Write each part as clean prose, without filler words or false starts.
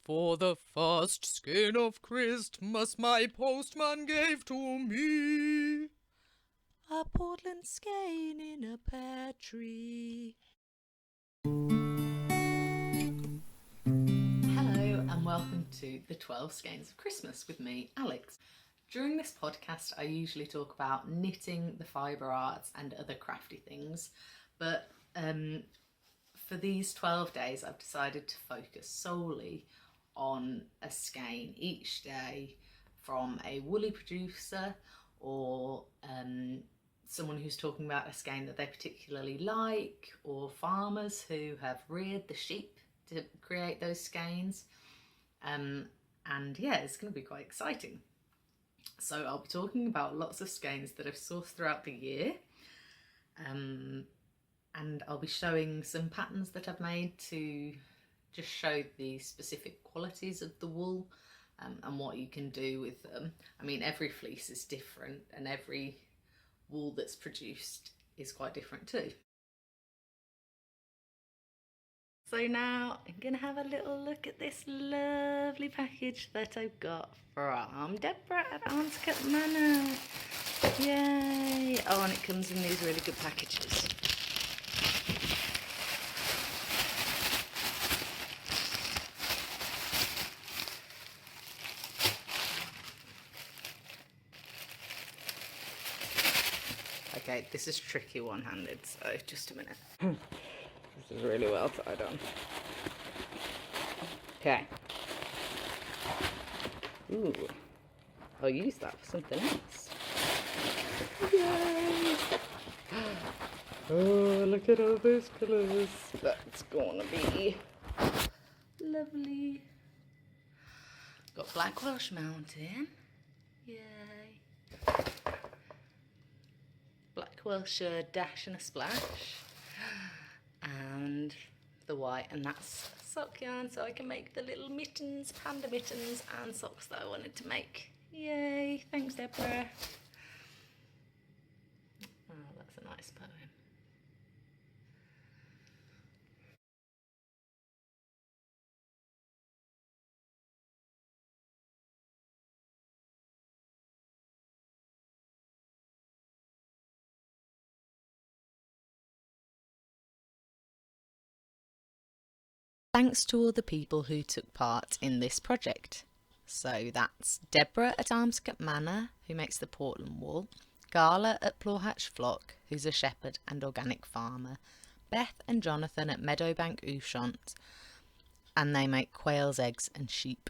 For the first skein of Christmas my postman gave to me a Portland skein in a pear tree. Hello and welcome to the 12 Skeins of Christmas with me, Alex. During this podcast I usually talk about knitting, the fibre arts and other crafty things, but for these 12 days I've decided to focus solely on a skein each day from a woolly producer or someone who's talking about a skein that they particularly like, or farmers who have reared the sheep to create those skeins. And yeah, it's going to be quite exciting. So I'll be talking about lots of skeins that I've sourced throughout the year, and I'll be showing some patterns that I've made to just show the specific qualities of the wool and what you can do with them. I mean, every fleece is different and every wool that's produced is quite different too. So now I'm going to have a little look at this lovely package that I've got from Deborah at Armscote Manor. Yay! Oh, and it comes in these really good packages. Okay, this is tricky one-handed, so just a minute. This is really well tied on. Okay. Ooh. I'll use that for something else. Yay! Oh, look at all those colours. That's gonna be lovely. Got Black Welsh Mountain. Yay. Black Welsh Dash and a Splash. And the white, and that's sock yarn, so I can make the little mittens, panda mittens and socks that I wanted to make. Yay, thanks Deborah. Oh, that's a nice poem. Thanks to all the people who took part in this project. So that's Deborah at Armscote Manor, who makes the Portland wool, Gala at Plawhatch Flock, who's a shepherd and organic farmer, Beth and Jonathan at Meadowbank Ushant, and they make quail's eggs and sheep,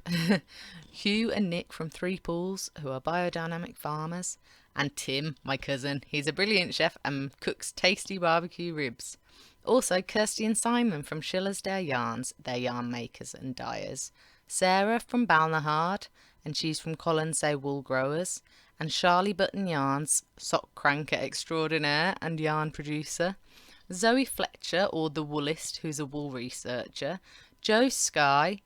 Hugh and Nick from Three Pools, who are biodynamic farmers, and Tim, my cousin, he's a brilliant chef and cooks tasty barbecue ribs. Also, Kirsty and Simon from Schillersdale Yarns, they're yarn makers and dyers. Sarah from Balnahard, and she's from Colonsay Wool Growers. And Charlie Button Yarns, sock cranker extraordinaire and yarn producer. Zoe Fletcher, or the Woolist, who's a wool researcher. Jo Sky,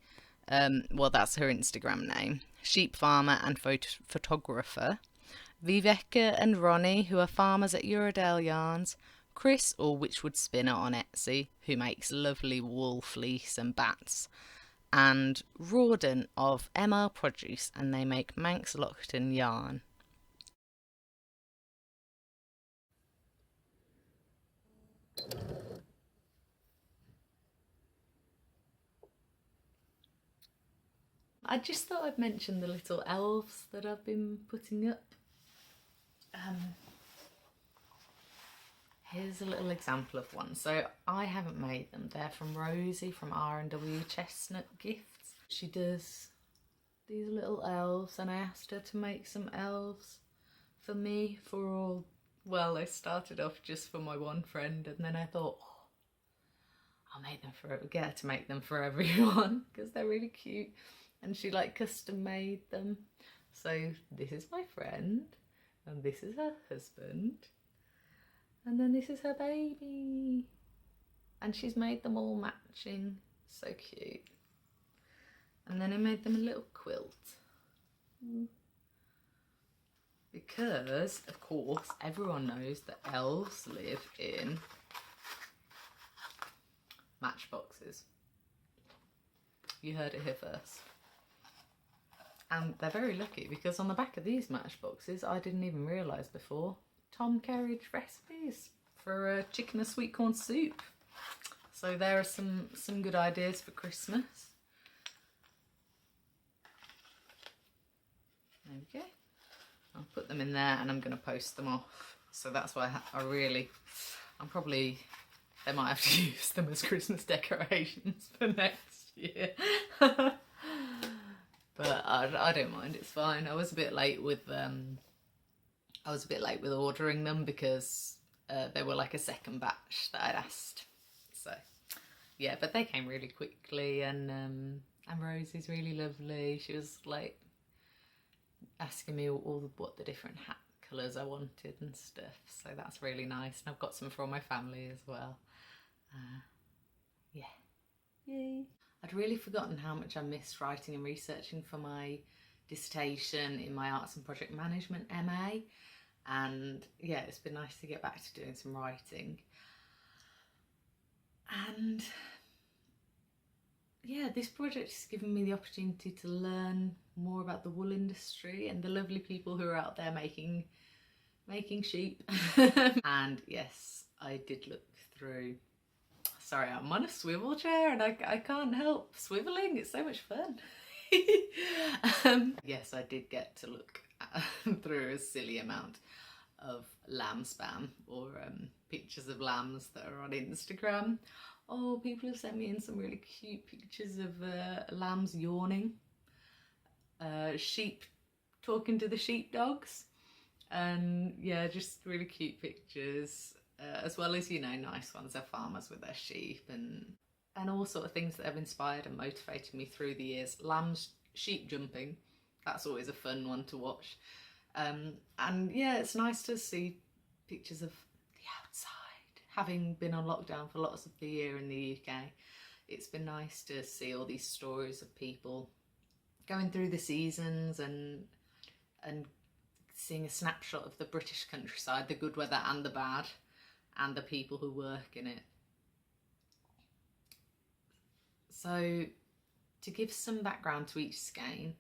well that's her Instagram name, sheep farmer and photographer. Viveka and Ronnie, who are farmers at Uredale Yarns. Chris, or Witchwood Spinner on Etsy, who makes lovely wool fleece and bats, and Rawdon of ML Produce, and they make Manx Lockton yarn. I just thought I'd mention the little elves that I've been putting up. Here's a little example of one. So I haven't made them. They're from Rosie from R&W Chestnut Gifts. She does these little elves, and I asked her to make some elves for me for all. Well, they started off just for my one friend, and then I thought, oh, I'll make them get her to make them for everyone because they're really cute. And she like custom made them. So this is my friend, and this is her husband. And then this is her baby. And she's made them all matching. So cute. And then I made them a little quilt. Because, of course, everyone knows that elves live in matchboxes. You heard it here first. And they're very lucky because on the back of these matchboxes, I didn't even realise before, Tom Kerridge recipes for chicken and sweet corn soup. So there are some good ideas for Christmas. There we go. I'll put them in there and I'm going to post them off. So that's why they might have to use them as Christmas decorations for next year. But I don't mind, it's fine. I was a bit late with ordering them because they were like a second batch that I'd asked. So yeah, but they came really quickly, and Rosie's really lovely. She was like asking me what the different hat colours I wanted and stuff. So that's really nice. And I've got some for all my family as well. Yeah. Yay. I'd really forgotten how much I missed writing and researching for my dissertation in my Arts and Project Management MA, and yeah, it's been nice to get back to doing some writing. And yeah, this project has given me the opportunity to learn more about the wool industry and the lovely people who are out there making sheep. And yes, I did look through. Sorry, I'm on a swivel chair and I can't help swiveling. It's so much fun. Yes, I did get to look through a silly amount of lamb spam, or pictures of lambs that are on Instagram. Oh, people have sent me in some really cute pictures of lambs yawning, sheep talking to the sheepdogs, and yeah, just really cute pictures. As well as, you know, nice ones of farmers with their sheep and all sort of things that have inspired and motivated me through the years. Lambs sheep jumping, that's always a fun one to watch. And yeah, it's nice to see pictures of the outside. Having been on lockdown for lots of the year in the UK, it's been nice to see all these stories of people going through the seasons and seeing a snapshot of the British countryside, the good weather and the bad, and the people who work in it. So to give some background to each skein,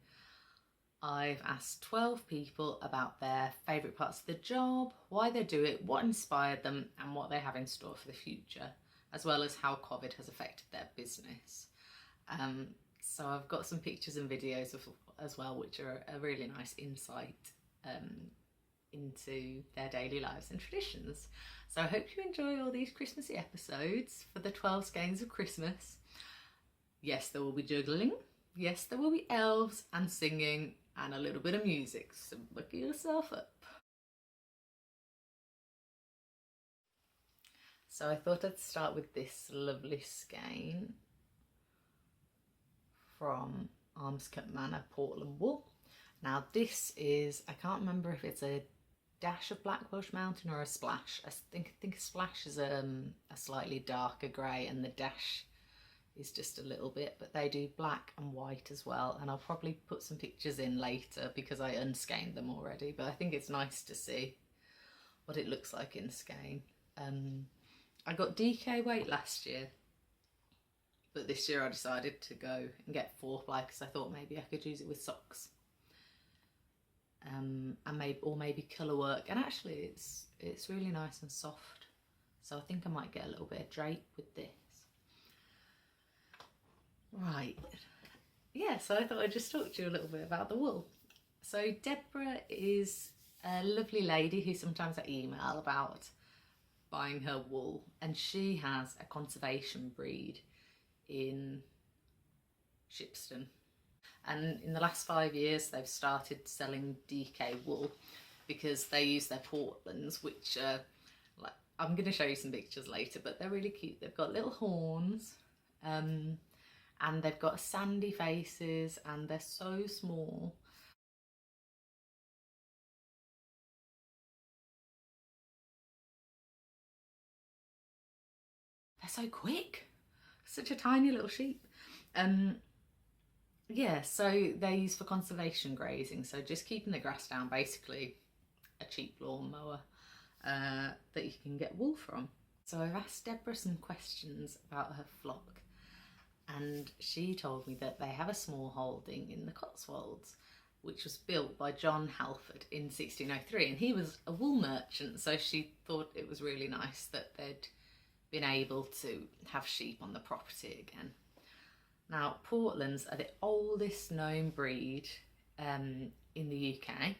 I've asked 12 people about their favourite parts of the job, why they do it, what inspired them, and what they have in store for the future, as well as how COVID has affected their business. So I've got some pictures and videos as well, which are a really nice insight into their daily lives and traditions. So I hope you enjoy all these Christmassy episodes for the 12 Skeins of Christmas. Yes, there will be juggling. Yes, there will be elves and singing and a little bit of music, so buckle yourself up. So I thought I'd start with this lovely skein from Armscote Manor Portland wool. Now this is, I can't remember if it's a dash of Black Welsh Mountain or a splash. I think a splash is a slightly darker grey and the dash is just a little bit, but they do black and white as well, and I'll probably put some pictures in later because I unskeined them already, but I think it's nice to see what it looks like in skein. I got DK weight last year, but this year I decided to go and get 4-ply because I thought maybe I could use it with socks. And maybe colour work, and actually it's really nice and soft, so I think I might get a little bit of drape with this. Right, yeah, so I thought I'd just talk to you a little bit about the wool. So Deborah is a lovely lady who sometimes I email about buying her wool, and she has a conservation breed in Shipston. And in the last 5 years, they've started selling DK wool because they use their Portlands, which are like, I'm going to show you some pictures later, but they're really cute. They've got little horns, and they've got sandy faces, and they're so small. They're so quick. Such a tiny little sheep. Yeah, so they're used for conservation grazing, so just keeping the grass down, basically a cheap lawnmower that you can get wool from. So I've asked Deborah some questions about her flock, and she told me that they have a small holding in the Cotswolds, which was built by John Halford in 1603, and he was a wool merchant, so she thought it was really nice that they'd been able to have sheep on the property again. Now, Portlands are the oldest known breed in the UK,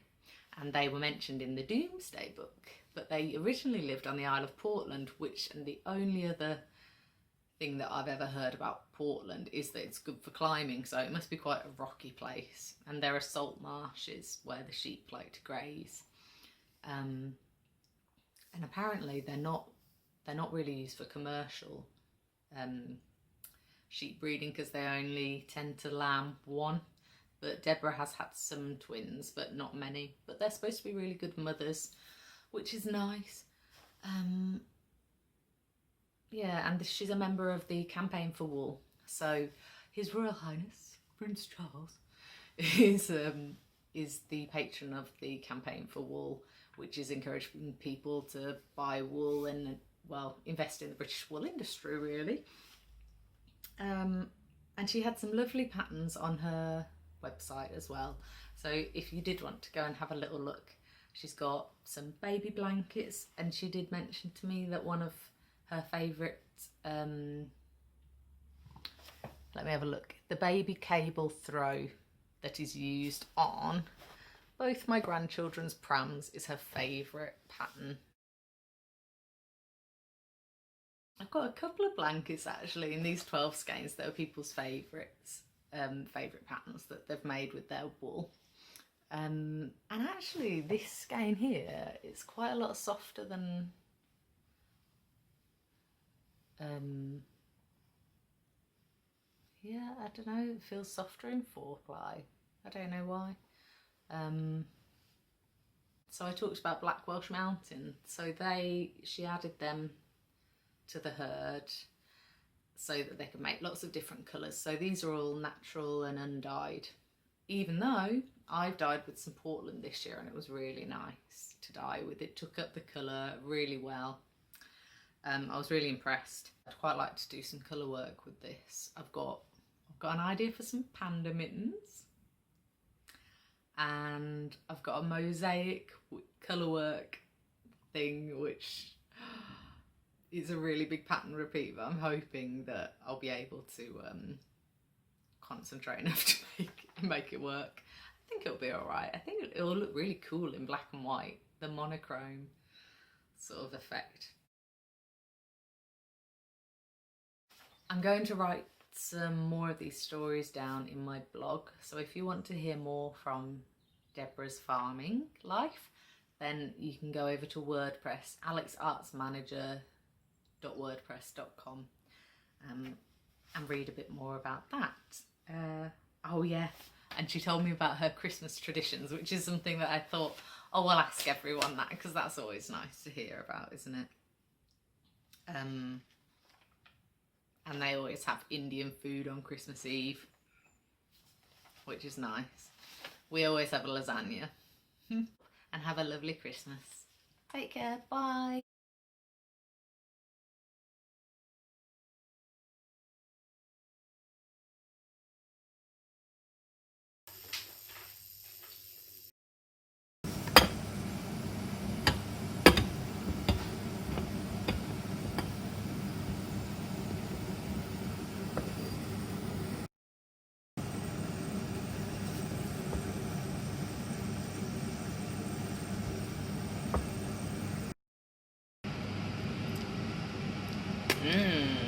and they were mentioned in the Domesday Book, but they originally lived on the Isle of Portland, and the only other thing that I've ever heard about Portland is that it's good for climbing, so it must be quite a rocky place, and there are salt marshes where the sheep like to graze, and apparently they're not really used for commercial sheep breeding because they only tend to lamb one. But Deborah has had some twins, but not many. But they're supposed to be really good mothers, which is nice. Yeah, and she's a member of the Campaign for Wool. So His Royal Highness Prince Charles is the patron of the Campaign for Wool, which is encouraging people to buy wool and, well, invest in the British wool industry, really. And she had some lovely patterns on her website as well. So if you did want to go and have a little look, she's got some baby blankets, and she did mention to me that one of her favourite, let me have a look, the baby cable throw that is used on both my grandchildren's prams is her favourite pattern. I've got a couple of blankets actually in these 12 skeins that are people's favourites, favourite patterns that they've made with their wool. And actually this skein here is quite a lot softer than yeah, I don't know, it feels softer in 4-ply. I don't know why. So I talked about Black Welsh Mountain. So she added them to the herd so that they could make lots of different colours. So these are all natural and undyed, even though I've dyed with some Portland this year and it was really nice to dye with. It took up the colour really well. I was really impressed. I'd quite like to do some colour work with this. I've got an idea for some panda mittens, and I've got a mosaic colour work thing which is a really big pattern repeat, but I'm hoping that I'll be able to concentrate enough to make it work. I think it'll be alright. I think it'll look really cool in black and white, the monochrome sort of effect. I'm going to write some more of these stories down in my blog, so if you want to hear more from Deborah's farming life, then you can go over to WordPress, alexartsmanager.wordpress.com, and read a bit more about that. Oh yeah, and she told me about her Christmas traditions, which is something that I thought, oh, I'll ask everyone that, because that's always nice to hear about, isn't it? And they always have Indian food on Christmas Eve, which is nice. We always have a lasagna. And have a lovely Christmas. Take care, bye. Mmm.